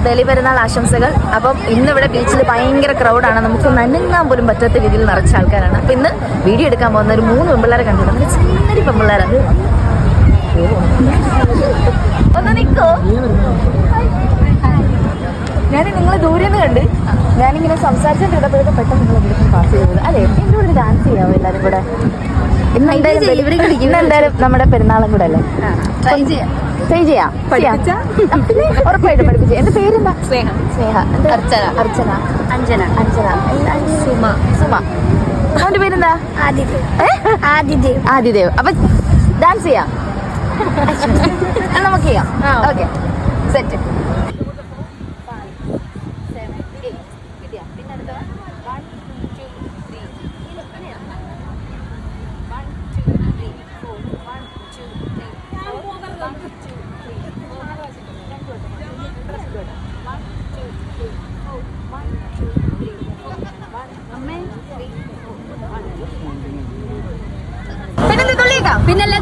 ബലി പെരുന്നാൾ ആശംസകൾ. അപ്പം ഇന്നിവിടെ ബീച്ചിൽ ഭയങ്കര ക്രൗഡാണ്, നമുക്ക് നനങ്ങാൻ പോലും പറ്റാത്ത രീതിയിൽ നിറച്ച ആൾക്കാരാണ്. അപ്പം ഇന്ന് വീഡിയോ എടുക്കാൻ പോകുന്ന ഒരു 3 പെമ്പിള്ളേരെ കണ്ടു. നമുക്ക് ചിന്നരി പെമ്പിള്ളേരത് ഒന്ന് നിൽക്കോ. ഞാൻ നിങ്ങളെ ദൂരെ നിന്ന് കണ്ട് ഞാനിങ്ങനെ സംസാരിച്ചിട്ടിരുന്നപ്പോഴൊക്കെ പെട്ടെന്ന് നിങ്ങൾ ഇവിടെ പാസ് ചെയ്തത്. അതെ, എൻ്റെ കൂടെ ഡാൻസ് ചെയ്യാമോ എല്ലാവരും കൂടെ? ഇന്നെന്തായാലും നമ്മുടെ പെരുന്നാളും കൂടെ അല്ലേ, ട്രൈ ചെയ്യാം. ഉറപ്പായിട്ടും പഠിപ്പിച്ചു. എന്റെ പേരെന്താ? സ്നേഹ. അർച്ചന. അഞ്ജന. സുമ. അവന്റെ പേരെന്താ? ആദിദേവ്. അപ്പൊ ഡാൻസ് ചെയ്യാം, നമുക്ക് ചെയ്യാം. Okay, set. പിന്നല്ലേ